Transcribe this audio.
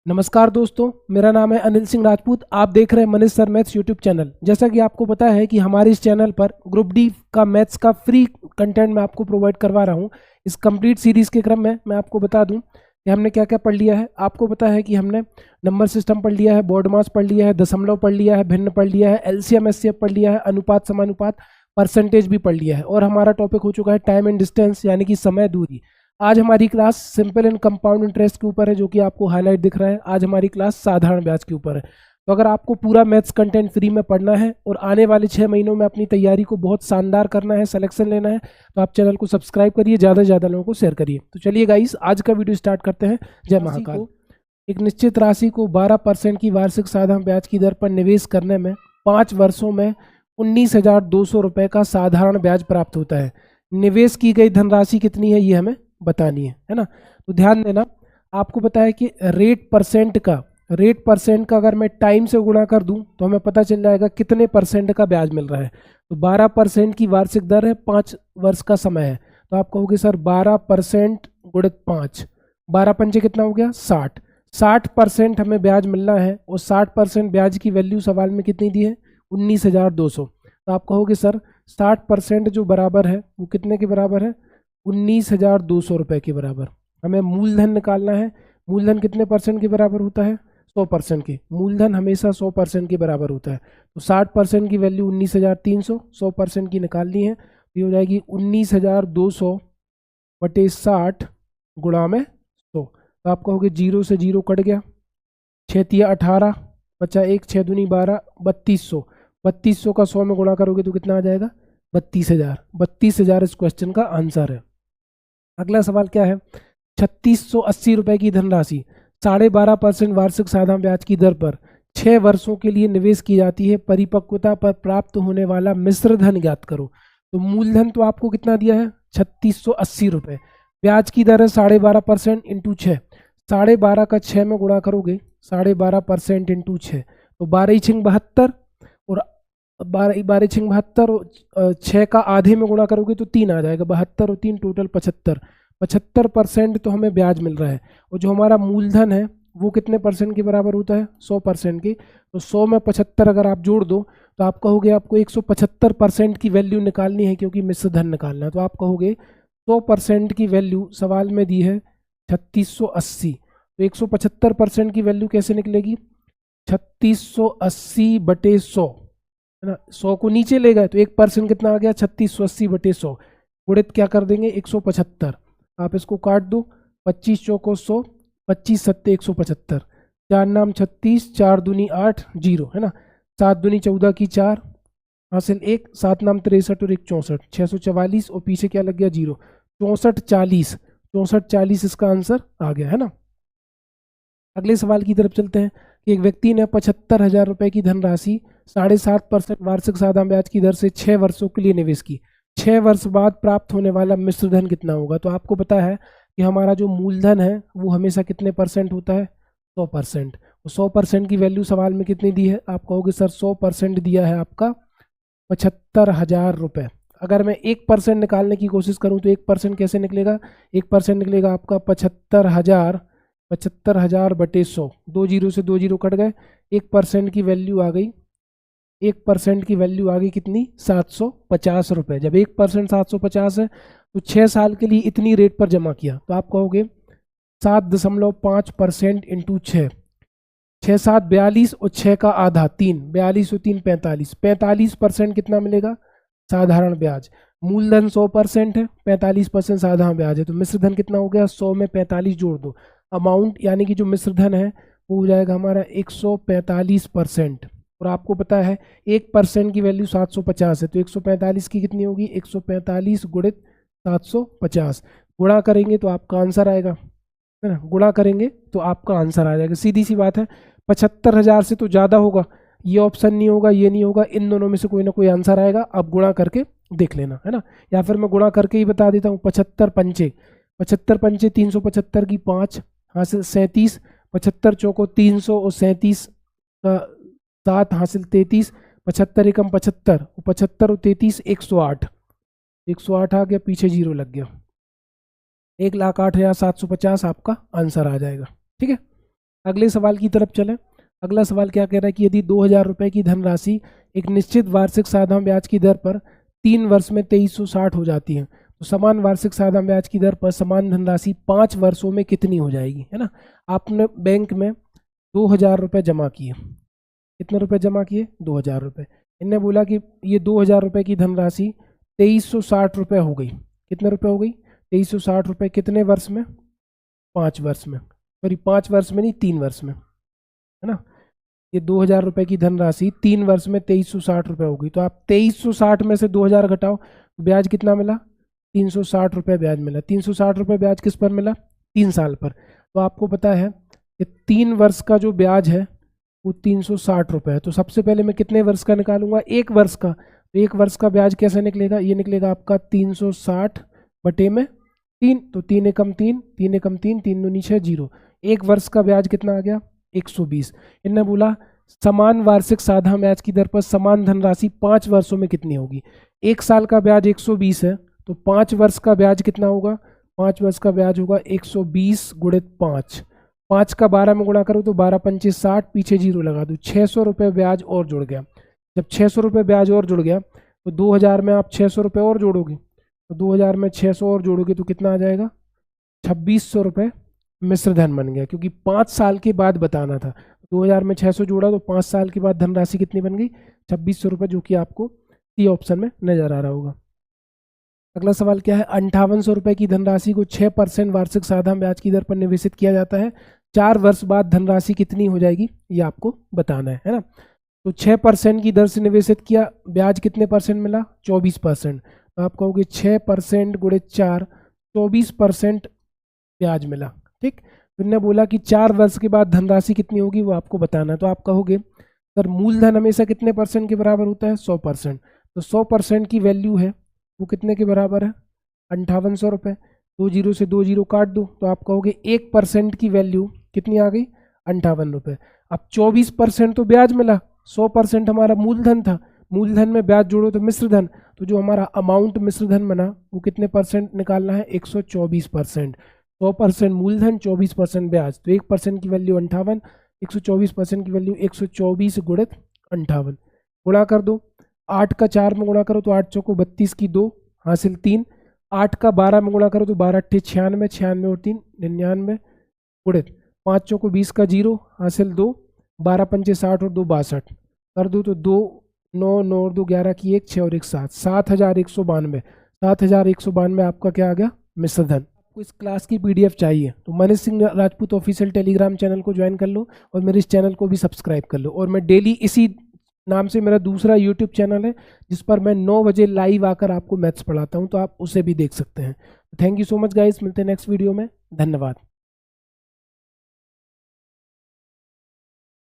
नमस्कार दोस्तों, मेरा नाम है अनिल सिंह राजपूत। आप देख रहे हैं Manish sir maths YouTube channel. जैसा कि आपको पता है कि हमारे इस चैनल पर ग्रुप डी का मैथ्स का फ्री कंटेंट मैं आपको प्रोवाइड करवा रहा हूं। इस कंप्लीट सीरीज़ के क्रम में मैं आपको बता दूं कि हमने क्या क्या पढ़ लिया है। आपको पता है कि हमने नंबर सिस्टम पढ़ लिया है, बोर्ड मास पढ़ लिया है, दशमलव पढ़ लिया है, भिन्न पढ़ लिया है, एलसीएम एचसीएफ पढ़ लिया है, अनुपात समानुपात, परसेंटेज भी पढ़ लिया है और हमारा टॉपिक हो चुका है टाइम एंड डिस्टेंस यानी कि समय दूरी। आज हमारी class simple and compound interest के ऊपर है, जो कि आपको हाईलाइट दिख रहा है। आज हमारी क्लास साधारण ब्याज के ऊपर है। तो अगर आपको पूरा मैथ्स कंटेंट फ्री में पढ़ना है और आने वाले 6 महीनों में अपनी तैयारी को बहुत शानदार करना है, सिलेक्शन लेना है, तो आप चैनल को सब्सक्राइब करिए, ज़्यादा से ज़्यादा लोगों को शेयर करिए। तो चलिए गाइस, आज का वीडियो स्टार्ट करते हैं। जय महाकाल। एक निश्चित राशि को 12% की वार्षिक साधारण ब्याज की दर पर निवेश करने में 5 वर्षों में 19,200 रुपये का साधारण ब्याज प्राप्त होता है। निवेश की गई धनराशि कितनी है ये हमें बतानी है ना। तो ध्यान देना, आपको पता है कि रेट परसेंट का अगर मैं टाइम से गुणा कर दूं तो हमें पता चल जाएगा कितने परसेंट का ब्याज मिल रहा है। तो 12% की वार्षिक दर है, 5 वर्ष का समय है। तो आप कहोगे सर 12% गुणित 5, 12 पंचे कितना हो गया 60। 60% हमें ब्याज मिलना है और 60% ब्याज की वैल्यू सवाल में कितनी दी है 19,200। तो आप कहोगे सर 60% जो बराबर है वो कितने के बराबर है 19,200 रुपये के बराबर। हमें मूलधन निकालना है। मूलधन कितने परसेंट के बराबर होता है 100% के। मूलधन हमेशा 100% के बराबर होता है। तो 60% की वैल्यू 19,300, 100% की निकालनी है। ये हो जाएगी 19,200 बटे 60 गुणा में 100। तो आप कहोगे 0 से 0 कट गया, 6 तिया 18 बचा 1, 6 दूनी 12, 3200। 3200 का 100 में गुणा करोगे तो कितना आ जाएगा 32,000। 32,000 इस क्वेश्चन का आंसर है। अगला सवाल क्या है, 3,680 रुपये की धनराशि 12.5% वार्षिक साधारण ब्याज की दर पर 6 वर्षों के लिए निवेश की जाती है। परिपक्वता पर प्राप्त होने वाला मिश्र धन ज्ञात करो। तो मूलधन तो आपको कितना दिया है 3,680 रुपये। ब्याज की दर है 12.5% इंटू 6। 12.5 का 6 में गुणा करोगे 12.5% इंटू 6 तो 12 छिंग 72 और 12 छिंग 72 और 6 का आधे में गुणा करोगे तो 3 आ जाएगा। 72 और 3 टोटल 75। 75% तो हमें ब्याज मिल रहा है। और जो हमारा मूलधन है वो कितने परसेंट के बराबर होता है 100% के। तो 100 में 75 अगर आप जोड़ दो तो आप कहोगे आपको 175% की वैल्यू निकालनी है, क्योंकि मिश्र धन निकालना है। तो आप कहोगे 100% की वैल्यू सवाल में दी है 3,680। तो 175% की वैल्यू कैसे निकलेगी 3,680 बटे 100 है ना। 100 को नीचे ले गए तो 1% कितना आ गया 3,680 बटे 100 गुणित क्या कर देंगे 175। आप इसको काट दो, 25 चौको 100, 25 सत्ते 175, 4 नाम 36, 4 दूनी 8, 0 है ना। 7 दूनी 14 की 4 हासिल 1, 7 नाम 63 और 1 64, 644 और पीछे क्या लग गया 0, 64 40। 64 40 इसका आंसर आ गया है ना। अगले सवाल की तरफ चलते हैं कि एक व्यक्ति ने 75,000 रुपये की धनराशि 7.5% वार्षिक साधारण ब्याज की दर से 6 वर्षों के लिए निवेश की। 6 वर्ष बाद प्राप्त होने वाला मिश्र धन कितना होगा। तो आपको पता है कि हमारा जो मूलधन है वो हमेशा कितने परसेंट होता है 100%। 100% की वैल्यू सवाल में कितनी दी है, आप कहोगे सर 100% दिया है आपका 75,000 रुपये। अगर मैं 1% निकालने की कोशिश करूं तो 1% कैसे निकलेगा, 1% निकलेगा आपका 75,000 बटे 100। 2 जीरो से 2 जीरो कट गए, 1% की वैल्यू आ गई, 1% की वैल्यू आ गई कितनी 750 रुपये। जब 1% 750 है तो 6 साल के लिए इतनी रेट पर जमा किया तो आप कहोगे 7.5% इंटू 6, 6 7 42 और 6 का आधा 3, 42 और 3 45, 45% कितना मिलेगा साधारण ब्याज। मूलधन 100% है, 45% साधारण ब्याज है। तो मिश्र धन कितना हो गया 100 में 45 जोड़ दो, अमाउंट यानी कि जो मिश्र धन है वो हो जाएगा हमारा 145%। और आपको पता है 1% की वैल्यू 750 है, तो 145 की कितनी होगी 145 गुणित 750। गुणा करेंगे तो आपका आंसर आएगा है ना। गुणा करेंगे तो आपका आंसर आ जाएगा, सीधी सी बात है। 75,000 से तो ज़्यादा होगा, ये ऑप्शन नहीं होगा, ये नहीं होगा, इन दोनों में से कोई ना कोई आंसर आएगा। आप गुणा करके देख लेना है ना, या फिर मैं गुणा करके ही बता देता हूँ। 75 पंचे 375 की 5 हासिल 37, 75 चौको 300 और 37 का 7 हासिल 33, 75 एकम 75, 75 और 33 108, 108 आ गया, पीछे 0 लग गया। 1,08,750 आपका आंसर आ जाएगा। ठीक है, अगले सवाल की तरफ चलें। अगला सवाल क्या कह रहा है कि यदि 2000 रुपये की धनराशि एक निश्चित वार्षिक साधारण ब्याज की दर पर 3 वर्ष में 2360 हो जाती है, तो समान वार्षिक साधारण ब्याज की दर पर समान धनराशि 5 वर्षों में कितनी हो जाएगी, है ना। आपने बैंक में 2000 रुपये जमा किए, कितने रुपए जमा किए, 2000 रुपये। इनने बोला कि ये 2000 रुपये की धनराशि 2360 रुपये हो गई। कितने रुपए हो गई, 2360 रुपये। कितने वर्ष में, 5 वर्ष में, सॉरी 5 वर्ष में नहीं, 3 वर्ष में, है ना। ये 2000 रुपये की धनराशि 3 वर्ष में 2360 रुपये होगी। तो आप 2360 में से 2000 घटाओ, तो ब्याज कितना मिला, 360 रुपये ब्याज मिला। 360 रुपये ब्याज किस पर मिला, 3 साल पर। तो आपको पता है कि 3 वर्ष का जो ब्याज है वो 360 रुपये है। तो सबसे पहले मैं कितने वर्ष का निकालूंगा, 1 वर्ष का। तो 1 वर्ष का ब्याज कैसे निकलेगा, ये निकलेगा आपका 360 बटे में 3। तो 3 एकम 3, 3 एकम 3, 3 दूनी 6, 0। 1 वर्ष का ब्याज कितना आ गया, 120। इन्होंने बोला समान वार्षिक साधारण ब्याज की दर पर समान धनराशि 5 वर्षों में कितनी होगी। 1 साल का ब्याज 120 है, तो 5 वर्ष का ब्याज कितना होगा, 5 वर्ष का ब्याज होगा 120 गुणित 5। 5 का 12 में गुणा करो तो 12 पंचे 60, पीछे 0 लगा दो, 600 रुपये ब्याज और जुड़ गया। जब 600 रुपये ब्याज और जुड़ गया तो 2000 में आप 600 रुपये और जोड़ोगे, तो 2000 में 600 और जोड़ोगे तो कितना आ जाएगा, 2600 रुपये मिश्र धन बन गया, क्योंकि 5 साल के बाद बताना था। 2000 में 600 जोड़ा तो 5 साल के बाद धनराशि कितनी बन गई, 2600 रुपये, जो कि आपको सी ऑप्शन में नजर आ रहा होगा। अगला सवाल क्या है, 5800 रुपये की धनराशि को 6% वार्षिक साधारण ब्याज की दर पर निवेशित किया जाता है। 4 वर्ष बाद धनराशि कितनी हो जाएगी, ये आपको बताना है ना। तो 6% की दर से निवेशित किया, ब्याज कितने परसेंट मिला, 24%। तो आप कहोगे 6% गुणित 4, 24% ब्याज मिला, ठीक। तुमने बोला कि 4 वर्ष के बाद धनराशि कितनी होगी, वो आपको बताना है। तो आप कहोगे सर मूलधन हमेशा कितने परसेंट के बराबर होता है, 100%। तो 100% की वैल्यू है वो कितने के बराबर है, 5800 रुपये। 2 जीरो से 2 जीरो काट दो, तो आप कहोगे 1% की वैल्यू कितनी आ गई, 58 रुपये। अब 24% तो ब्याज मिला, 100% हमारा मूलधन था, मूलधन में ब्याज जोड़ो तो मिश्रधन, तो जो हमारा अमाउंट मिश्रधन बना वो कितने परसेंट निकालना है, 124%। 100% मूलधन, 24% ब्याज, तो 1% की वैल्यू 58, 124% की वैल्यू 124 गुणित 58। गुणा कर दो, 8 का 4 में गुणा करो तो 8 चौको 32 की 2 हासिल 3। 8 का 12 में गुणा करो तो 12 अट्ठे 96, 96 और 3 99 गुणित 5 चौको 20 का 0 हासिल 2, 12 पंचे 60 और 2 62 कर दो तो 2 9 9 और 2 11 की 1 6 और 1 7, 7192। 7192 आपका क्या आ गया, मिश्रधन। आपको इस क्लास की PDF चाहिए तो Manish Singh Rajput official Telegram channel को ज्वाइन कर लो और मेरे इस चैनल को भी सब्सक्राइब कर लो। और मैं डेली इसी नाम से मेरा दूसरा YouTube चैनल है जिस पर मैं 9 बजे लाइव आकर आपको मैथ्स पढ़ाता हूं, तो आप उसे भी देख सकते हैं। Thank you so much guys, मिलते हैं नेक्स्ट वीडियो में, धन्यवाद।